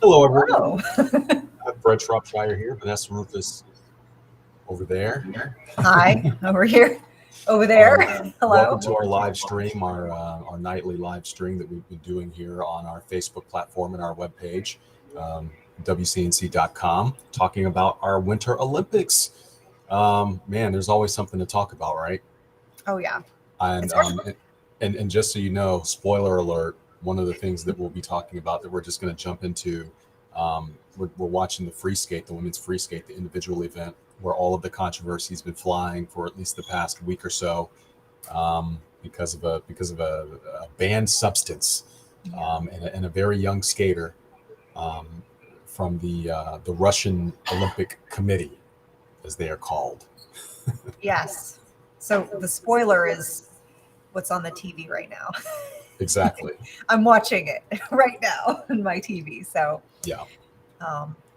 Hello, everyone. Oh, I have Fred Shropshire here, Vanessa Rufus over there. hi, over here, over Um, there. Hello. Welcome to our live stream, our nightly live stream that we've been doing here on our Facebook platform and our webpage, WCNC.com, talking about our Winter Olympics. Man, there's always something to talk about, right? Oh yeah, And it's our, and just so you know, spoiler alert, one of the things that we'll be talking about that we're just going to jump into, we're watching the free skate, the women's free skate, the individual event, where all of the controversy has been flying for at least the past week or so, because of a banned substance, and a very young skater, um, from the Russian Olympic Committee, as they are called. yes. So the spoiler is what's on the TV right now. Exactly. I'm watching it right now on my TV. So Yeah.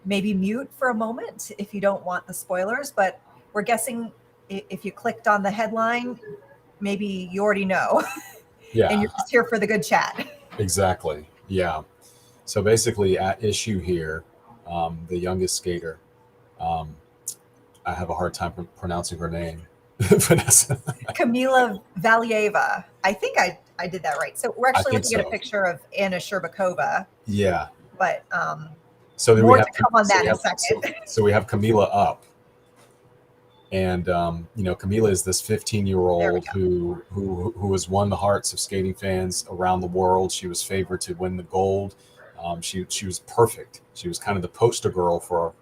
maybe mute for a moment if you don't want the spoilers. But we're guessing if you clicked on the headline, maybe you already know, and Yeah. you're just here for the good chat. Exactly. Yeah. So basically, at issue here, the youngest skater, um, I have a hard time pronouncing her name, Vanessa. Kamila Valieva. I think I did that right. So we're I actually think looking at a so. picture of Anna Shcherbakova, Yeah. but So then we more to have come on so that we in a have so, second. so we have Kamila up, and Kamila is this There we 15-year-old go. who has won the hearts of skating fans around the world. She was favored to win the gold. She was perfect. She was kind of the poster girl for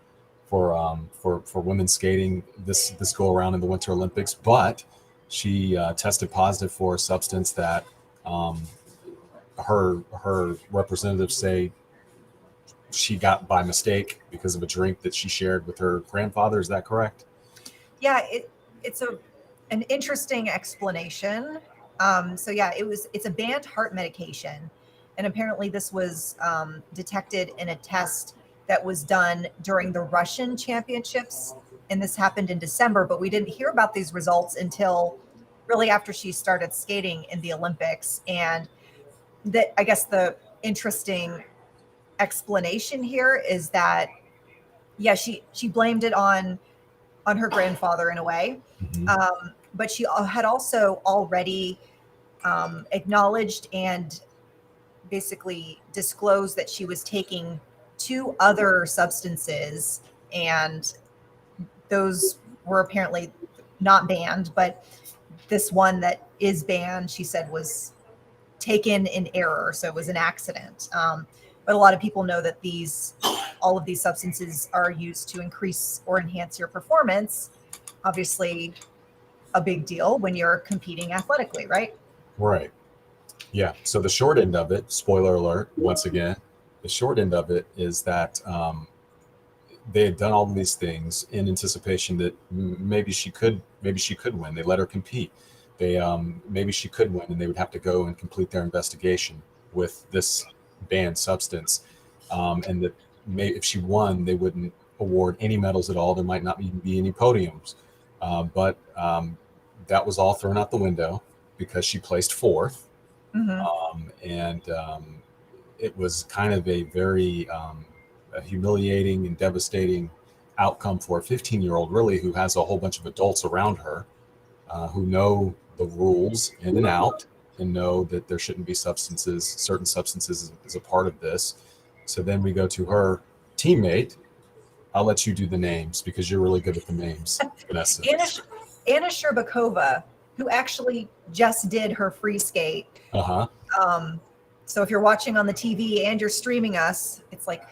women's skating this go around in the Winter Olympics. But she tested positive for a substance that, um, her representatives say she got by mistake because of a drink that she shared with her grandfather. Is that correct? Yeah, it's an interesting explanation. So yeah, it's a banned heart medication, and apparently this was detected in a test that was done during the Russian championships, and this happened in December. But we didn't hear about these results until really after she started skating in the Olympics, and that I guess the interesting explanation here is that yeah, she blamed it on her grandfather in a way. Mm-hmm. But she had also already acknowledged and basically disclosed that she was taking two other substances, and those were apparently not banned, but this one that is banned, she said, was taken in error, so it was an accident. But a lot of people know that all of these substances are used to increase or enhance your performance. Obviously, a big deal when you're competing athletically, right? Right. Yeah. So the short end of it, spoiler alert, once again, the short end of it is that, they had done all of these things in anticipation that maybe she could win. They let her compete. They, maybe she could win, and they would have to go and complete their investigation with this banned substance, and that if she won, they wouldn't award any medals at all. There might not even be any podiums, but that was all thrown out the window because she placed fourth, Mm-hmm. and it was kind of a very, a humiliating and devastating outcome for a 15-year-old, really, who has a whole bunch of adults around her, who know the rules in and out and know that there shouldn't be certain substances as a part of this. So then we go to her teammate. I'll let you do the names because you're really good at the names, Vanessa. Anna Shcherbakova, who actually just did her free skate. Uh-huh. So if you're watching on the TV and you're streaming us, it's like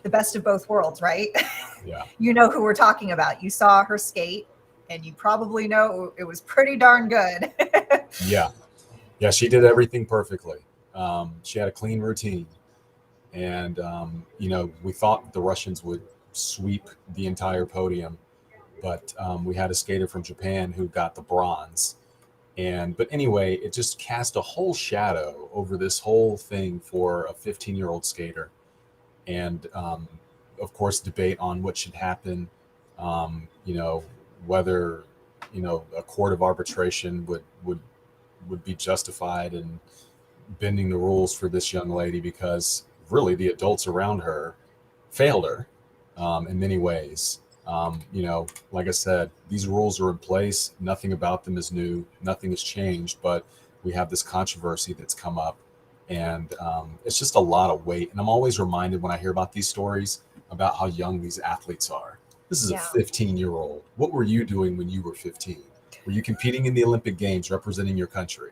the best of both worlds, right? Yeah. You know who we're talking about. You saw her skate, and you probably know it was pretty darn good. Yeah. Yeah, she did everything perfectly. She had a clean routine. And, we thought the Russians would sweep the entire podium, but we had a skater from Japan who got the bronze. But anyway, it just cast a whole shadow over this whole thing for a 15-year-old skater. And, of course, debate on what should happen, whether, a court of arbitration would be justified in bending the rules for this young lady, because really the adults around her failed her in many ways. Like I said, these rules are in place. Nothing about them is new. Nothing has changed, but we have this controversy that's come up, and it's just a lot of weight. And I'm always reminded when I hear about these stories about how young these athletes are. This is a Yeah. 15-year-old. What were you doing when you were 15? Were you competing in the Olympic Games, representing your country?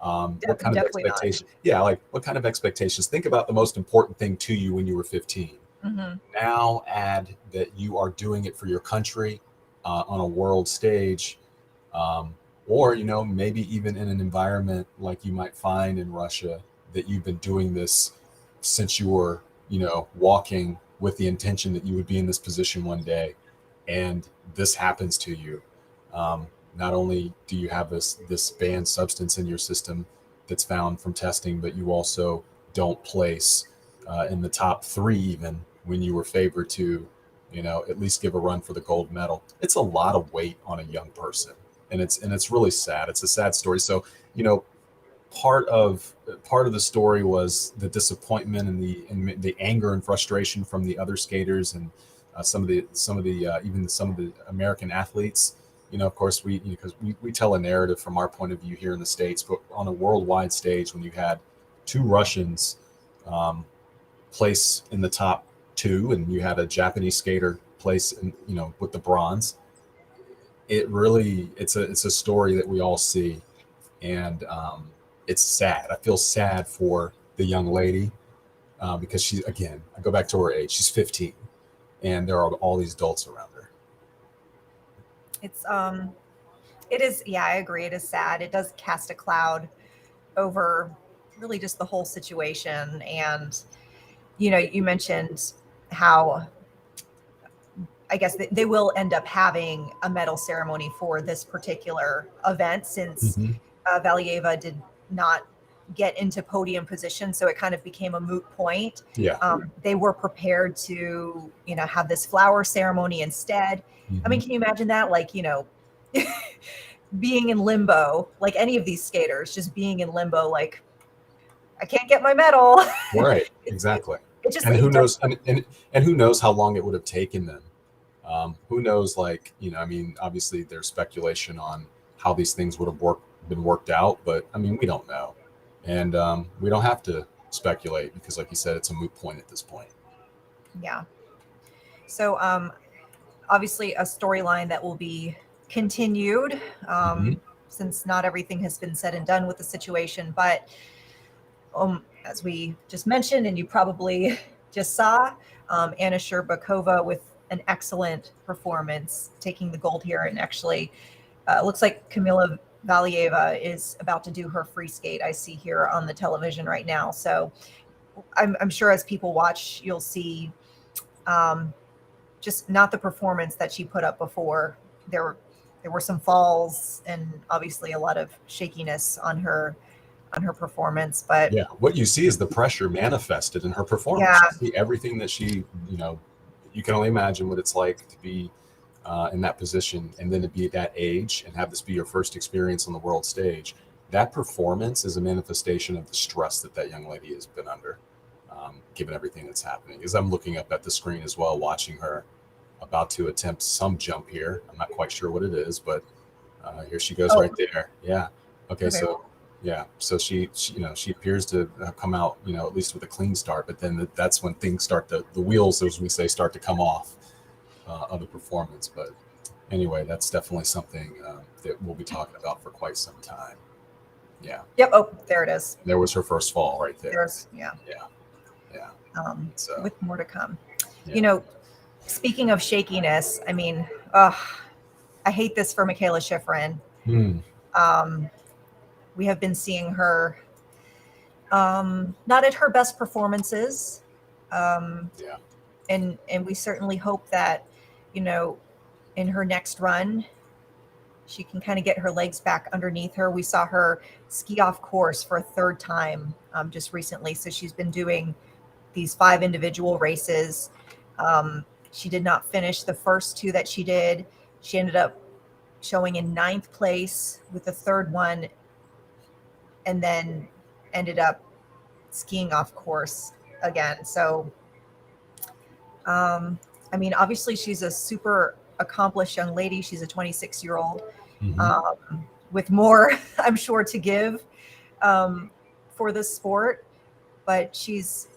What kind of Definitely not. expectations? Yeah, like what kind of expectations? Think about the most important thing to you when you were 15. Hmm. Now add that you are doing it for your country on a world stage, um, or maybe even in an environment like you might find in Russia, that you've been doing this since you were walking with the intention that you would be in this position one day, and this happens to you. Not only do you have this banned substance in your system that's found from testing, but you also don't place in the top three even when you were favored to, at least give a run for the gold medal. It's a lot of weight on a young person, and it's really sad. It's a sad story. So, part of the story was the disappointment and the anger and frustration from the other skaters, and even some of the American athletes. Of course, because we tell a narrative from our point of view here in the States, but on a worldwide stage, when you had two Russians um, place in the top two, and you had a Japanese skater place in, with the bronze, it's a story that we all see, and it's sad. I feel sad for the young lady because I go back to her age. She's 15, and there are all these adults around her. It's it is, yeah, I agree. It is sad. It does cast a cloud over really just the whole situation. And you mentioned how I guess they will end up having a medal ceremony for this particular event, since Mm-hmm. Valieva did not get into podium position, so it kind of became a moot point. Yeah. They were prepared to, have this flower ceremony instead. I Mm-hmm. mean, can you imagine that? Like, being in limbo, like any of these skaters, just being in limbo, like, I can't get my medal. Right. it, it, Exactly. it just, And who it does. knows? And who knows how long it would have taken them? Who knows? Like, I mean, obviously there's speculation on how these things would have been worked out, but I mean, we don't know, and we don't have to speculate because, like you said, it's a moot point at this point. Yeah. So, obviously a storyline that will be continued, Mm-hmm. since not everything has been said and done with the situation. But as we just mentioned, and you probably just saw, Anna Shcherbakova with an excellent performance, taking the gold here. And actually, looks like Kamila Valieva is about to do her free skate. I see here on the television right now. So I'm sure as people watch, you'll see um, just not the performance that she put up before. There were some falls and obviously a lot of shakiness on her performance. But Yeah, what you see is the pressure manifested in her performance. yeah, You see everything that you can only imagine what it's like to be in that position, and then to be at that age and have this be your first experience on the world stage. That performance is a manifestation of the stress that young lady has been under, given everything that's happening. As I'm looking up at the screen as well, watching her about to attempt some jump here. I'm not quite sure what it is, but here she goes oh, right there. Yeah. Okay. okay, So yeah. So she she appears to come out, at least with a clean start, but then that's when things start the wheels, as we say, start to come off of the performance. But anyway, that's definitely something that we'll be talking about for quite some time. Yeah. yep, oh, there it is. There was her first fall right there. There's, yeah, Yeah. Yeah. with more to come. Yeah. You know, speaking of shakiness, I mean, I hate this for Michaela Schifrin. Hmm. Um, we have been seeing her not at her best performances. Yeah. And we certainly hope that, you know, in her next run, she can kind of get her legs back underneath her. We saw her ski off course for a third time just recently. So she's been doing these 5 individual races. She did not finish the first 2 that she did. She ended up showing in 9th place with the third one, and then ended up skiing off course again. So, I mean, obviously she's a super accomplished young lady. She's a 26-year-old with more, I'm sure, to give for this sport, but she's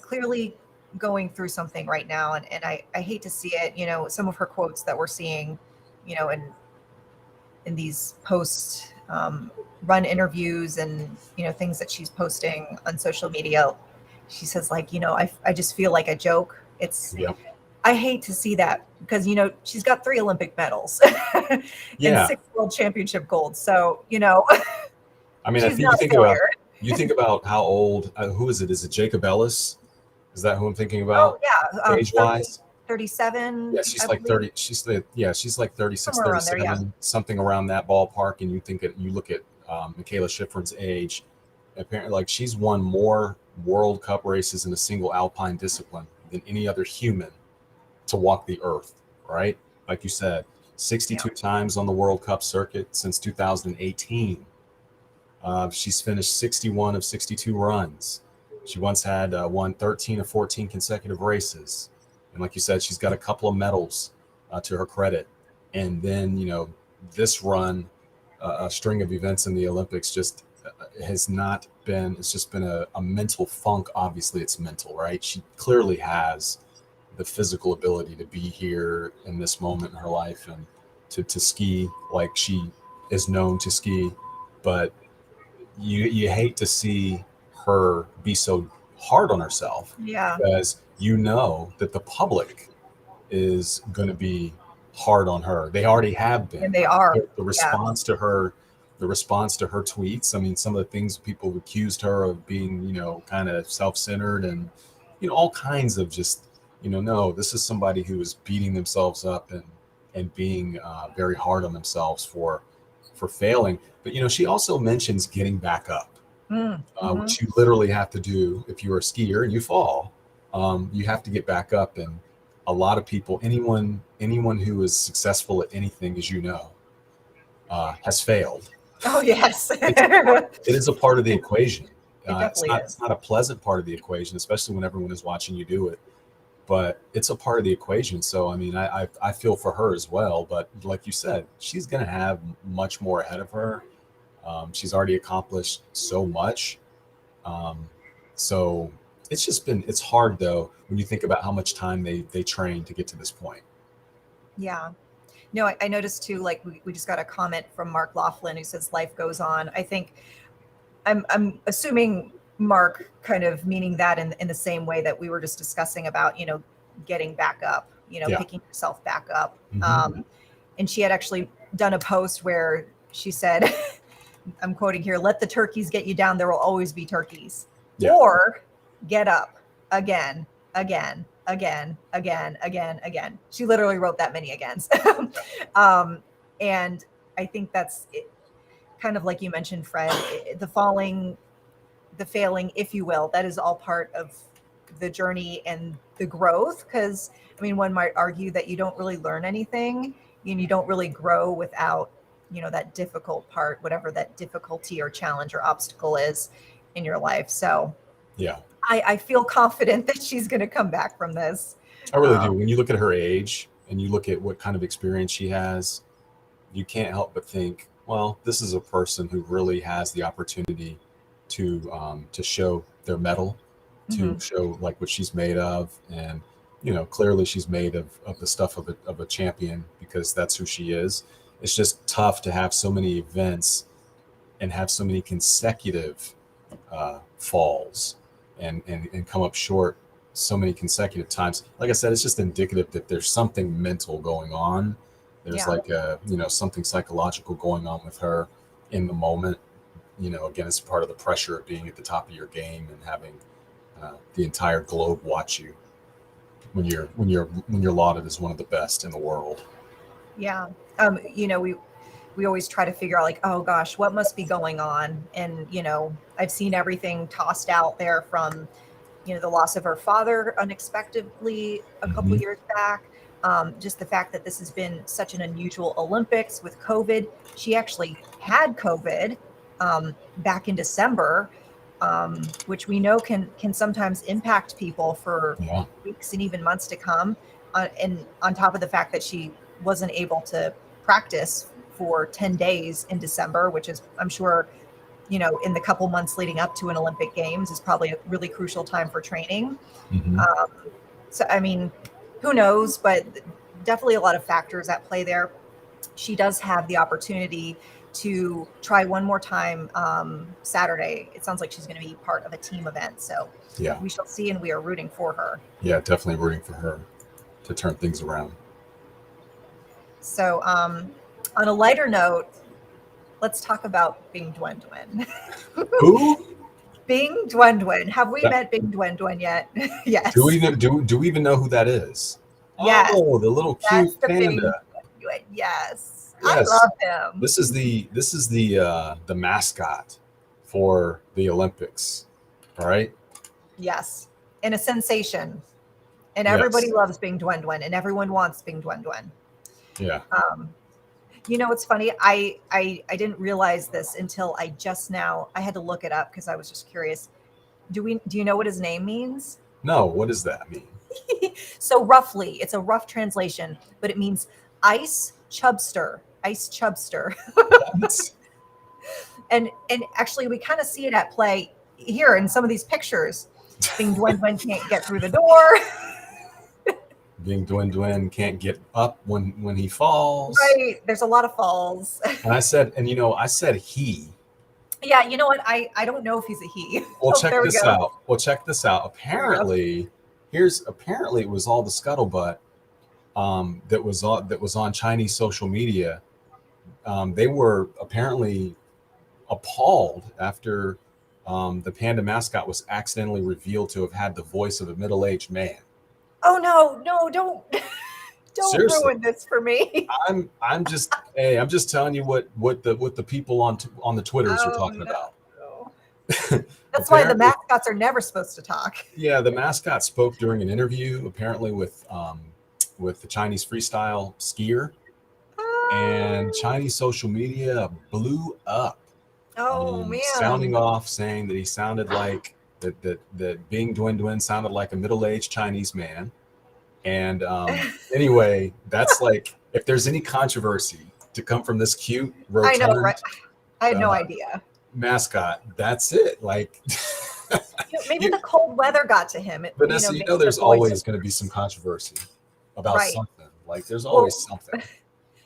clearly going through something right now. And I hate to see it, some of her quotes that we're seeing, in these post run interviews and, things that she's posting on social media. She says, like, I just feel like a joke. Yep. I hate to see that because, she's got 3 Olympic medals and Yeah. 6 world championship golds. So, I mean, I she's think not a failure. you think about how old, who is it? Is it Jacob Ellis? Is that who I'm thinking Oh, about? yeah. Age wise? 37. Yeah, she's I like believe. 30. She's like 36, Somewhere around there, 37, something around that ballpark. And you look at Michaela Schifrin's age, apparently, like, she's won more World Cup races in a single alpine discipline than any other human to walk the earth, right? Like you said, 62 times on the World Cup circuit since 2018. She's finished 61 of 62 runs. She once had won 13 of 14 consecutive races. And like you said, she's got a couple of medals to her credit. And then, this run, a string of events in the Olympics just has not been, it's just been a mental funk. Obviously, it's mental, right? She clearly has the physical ability to be here in this moment in her life and to ski like she is known to ski. But you hate to see her be so hard on herself, Yeah. because that the public is going to be hard on her. They already have been. And they are. The response to her tweets. I mean, some of the things people accused her of being, kind of self-centered and, all kinds of just, no, this is somebody who is beating themselves up and being very hard on themselves for failing. But, she also mentions getting back up, which you literally have to do if you're a skier and you fall. You have to get back up. And a lot of people, anyone who is successful at anything, as has failed. Oh, yes. It is a part of the equation. It's not a pleasant part of the equation, especially when everyone is watching you do it. But it's a part of the equation. So, I mean, I feel for her as well. But like you said, she's going to have much more ahead of her. She's already accomplished so much. So it's hard, though, when you think about how much time they train to get to this point. Yeah. No, I noticed too, like we just got a comment from Mark Laughlin who says life goes on. I think I'm assuming Mark kind of meaning that in the same way that we were just discussing about, getting back up, picking yourself back up. And she had actually done a post where she said, I'm quoting here, "Let the turkeys get you down. There will always be turkeys." Yeah. Or get up again, again, again, again, again, again. She literally wrote that many agains. And I think that's it, kind of like you mentioned, Fred, the falling, the failing, if you will, that is all part of the journey and the growth. Because, I mean, one might argue that you don't really learn anything and you don't really grow without, that difficult part, whatever that difficulty or challenge or obstacle is in your life. So yeah, I feel confident that she's going to come back from this. I really do. When you look at her age and you look at what kind of experience she has, you can't help but think, well, this is a person who really has the opportunity to show their mettle, to show like what she's made of. And, clearly she's made of the stuff of a champion, because that's who she is. It's just tough to have so many events and have so many consecutive falls and come up short so many consecutive times. Like I said, it's just indicative that there's something mental going on. There's something psychological going on with her in the moment. Again, it's part of the pressure of being at the top of your game and having the entire globe watch you when you're lauded as one of the best in the world. Yeah. We always try to figure out, like, oh gosh, what must be going on? And, I've seen everything tossed out there from, the loss of her father unexpectedly a couple years back. Just the fact that this has been such an unusual Olympics with COVID. She actually had COVID back in December. which we know can sometimes impact people for Yeah. weeks and even months to come. And on top of the fact that she wasn't able to practice for 10 days in December, which is, I'm sure, in the couple months leading up to an Olympic Games is probably a really crucial time for training. Mm-hmm. So, I mean, who knows, but definitely a lot of factors at play there. She does have the opportunity to try one more time Saturday. It sounds like she's going to be part of a team event. So Yeah. we shall see, and we are rooting for her. Yeah, definitely rooting for her to turn things around. So on a lighter note, let's talk about Bing Duen Duen. Who? Bing Duen Duen. Have we met Bing Duen Duen yet? Yes. Do we even know who that is? Yes. Oh, the little That's cute the panda. Bing Duen Duen. Yes. I Yes. love him. This is the mascot for the Olympics. All right. Yes. And a sensation. And Yes. everybody loves Bing Duen Duen, and everyone wants Bing Duen Duen. Yeah. It's funny. I didn't realize this until I had to look it up because I was just curious. Do you know what his name means? No, what does that mean? So roughly, it's a rough translation, but it means ice chubster. Ice chubster. And actually we kind of see it at play here in some of these pictures. Bing Duen Duen can't get through the door. Bing Duen Duen can't get up when he falls. Right. There's a lot of falls. And I said he. Yeah, you know what? I don't know if he's a he. Well, Oh, check there we this go. out. Well, check this out. Apparently it was all the scuttlebutt that was on Chinese social media. They were apparently appalled after the panda mascot was accidentally revealed to have had the voice of a middle-aged man. Oh no, don't Seriously. ruin this for me. I'm just telling you what the people on the Twitters are talking about. No. That's why the mascots are never supposed to talk. Yeah, the mascot spoke during an interview, apparently with the Chinese freestyle skier, and Chinese social media blew up. Oh man! Sounding off, saying that he sounded like that Bing Duen Duen sounded like a middle-aged Chinese man. And anyway, that's like, if there's any controversy to come from this cute, rotund, I know, right? I had no idea. Mascot, that's it. Like, maybe the cold weather got to him. Vanessa, there's always going to be some controversy about something. Like, there's always something.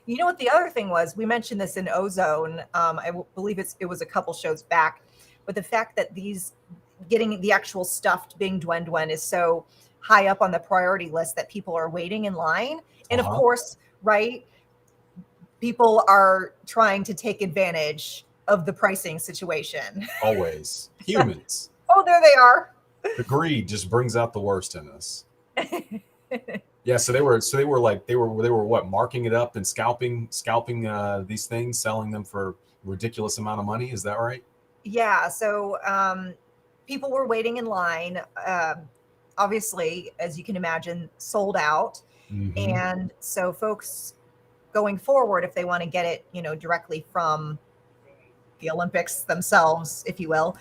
You know what the other thing was? We mentioned this in Ozone. I believe it was a couple shows back, but the fact that getting the actual stuffed Bing Duen Duen is so high up on the priority list that people are waiting in line. And of course, right, people are trying to take advantage of the pricing situation. Always. Humans. Oh, there they are. The greed just brings out the worst in us. Yeah, so they were what, marking it up and scalping these things, selling them for ridiculous amount of money. Is that right? Yeah. So people were waiting in line. Obviously, as you can imagine, sold out. Mm-hmm. And so folks going forward, if they want to get it, directly from the Olympics themselves, if you will,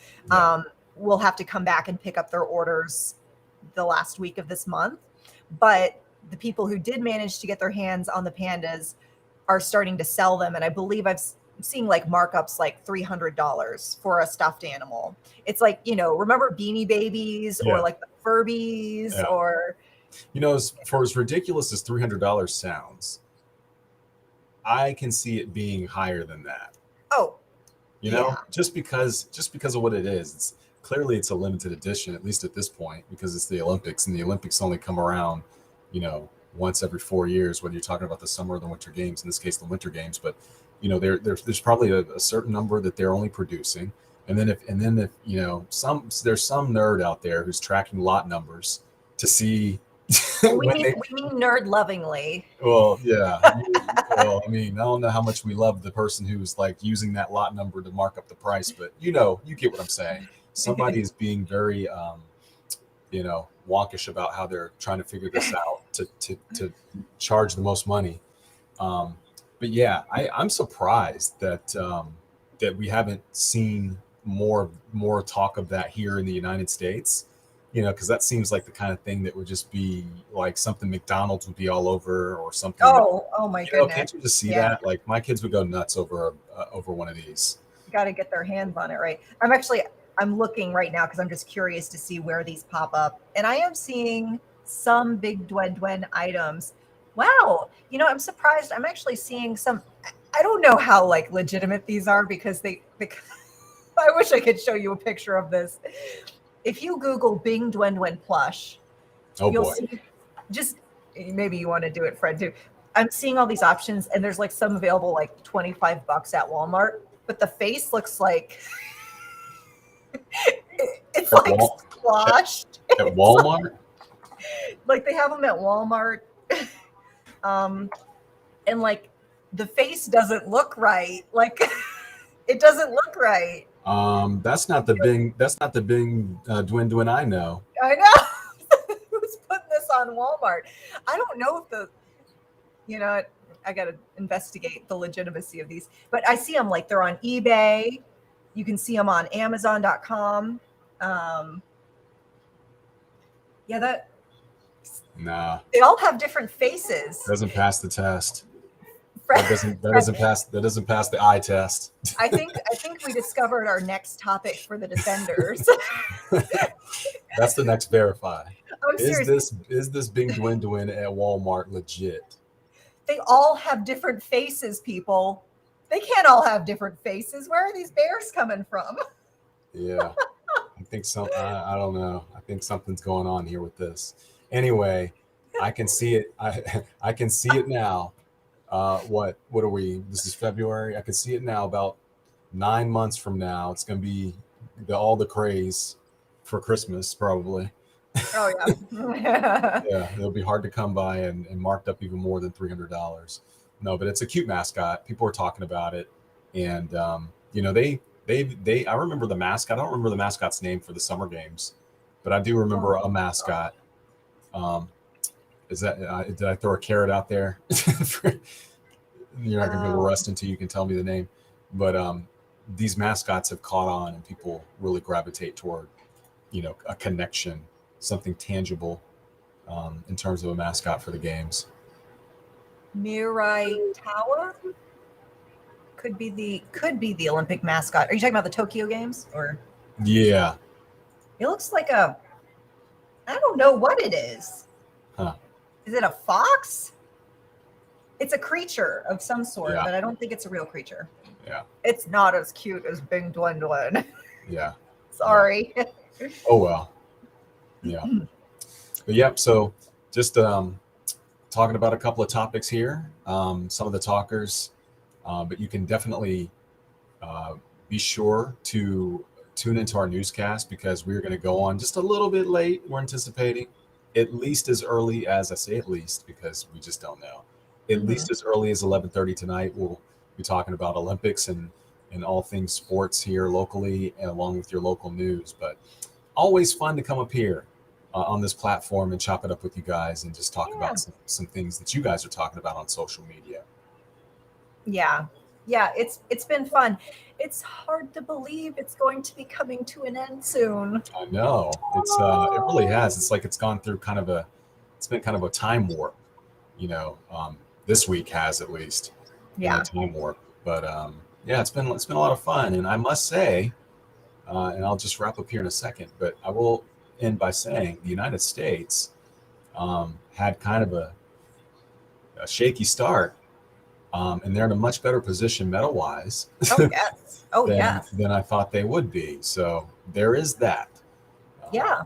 will have to come back and pick up their orders the last week of this month. But the people who did manage to get their hands on the pandas are starting to sell them. And I believe I'm seeing like markups like $300 for a stuffed animal. It's like, remember Beanie Babies or like the Furbies or... for as ridiculous as $300 sounds, I can see it being higher than that. Oh, just because of what it is. It's a limited edition, at least at this point, because it's the Olympics, and the Olympics only come around, once every 4 years, whether you're talking about the summer or the winter games, in this case, the winter games. But, there's probably a certain number that they're only producing. And then if there's some nerd out there who's tracking lot numbers to see. We mean nerd lovingly. Well, yeah. Well, I mean, I don't know how much we love the person who's like using that lot number to mark up the price, but you get what I'm saying. Somebody is being very, wonkish about how they're trying to figure this out to charge the most money. But yeah, I'm surprised that we haven't seen more talk of that here in the United States, because that seems like the kind of thing that would just be like something McDonald's would be all over, or something. Oh my goodness. Can't you just see that? Like my kids would go nuts over one of these. Got to get their hands on it, right? I'm looking right now because I'm just curious to see where these pop up, and I am seeing some big Dwen items. Wow, I'm surprised. I'm actually seeing some. I don't know how like legitimate these are because they I wish I could show you a picture of this. If you Google Bing Dwen plush, you'll see, just maybe you want to do it, Fred, too. I'm seeing all these options, and there's like some available like $25 at Walmart, but the face looks like it's like squashed. At Walmart? Like they have them at Walmart. And like the face doesn't look right. Like it doesn't look right. That's not the Bing Dwen I know. I know. Who's putting this on Walmart? I don't know if I got to investigate the legitimacy of these, but I see them like they're on eBay. You can see them on Amazon.com. Nah. They all have different faces. Doesn't pass the test. That doesn't pass the eye test. I think we discovered our next topic for the defenders. That's the next verify. Is this Bing Dwen at Walmart legit? They all have different faces, people. They can't all have different faces. Where are these bears coming from? Yeah. I think I don't know. I think something's going on here with this. Anyway, I can see it. I can see it now. What are we? This is February. I can see it now. About 9 months from now, it's going to be all the craze for Christmas, probably. Oh yeah. Yeah, it'll be hard to come by and marked up even more than $300. No, but it's a cute mascot. People are talking about it, and they. I remember the mascot. I don't remember the mascot's name for the Summer Games, but I do remember a mascot. Is that did I throw a carrot out there? You're not gonna be able to rest until you can tell me the name. But these mascots have caught on, and people really gravitate toward, a connection, something tangible, in terms of a mascot for the games. Mirai Tawa could be the Olympic mascot. Are you talking about the Tokyo Games or? Yeah. It looks like I don't know what it is. Huh. Is it a fox? It's a creature of some sort, Yeah. but I don't think it's a real creature. Yeah. It's not as cute as Bing Dwen. Yeah. Sorry. Yeah. Oh well. Yeah. But yeah, so just talking about a couple of topics here. Some of the talkers, but you can definitely be sure to tune into our newscast because we're going to go on just a little bit late. We're anticipating at least as early as, I say at least because we just don't know, at least as early as 11:30 tonight. We'll be talking about Olympics and all things sports here locally, and along with your local news. But always fun to come up here on this platform and chop it up with you guys and just talk about some things that you guys are talking about on social media. Yeah. It's been fun. It's hard to believe it's going to be coming to an end soon. I know it really has. It's like it's gone through it's been kind of a time warp, this week has at least. Yeah. A time warp. But it's been a lot of fun. And I must say, and I'll just wrap up here in a second, but I will end by saying the United States had kind of a shaky start. And they're in a much better position medal-wise than I thought they would be. So there is that. Yeah,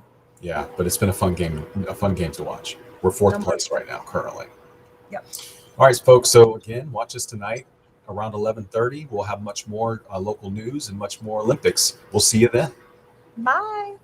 but it's been a fun game to watch. We're fourth place right now, currently. Yep. All right, folks. So again, watch us tonight around 11:30. We'll have much more local news and much more Olympics. We'll see you then. Bye.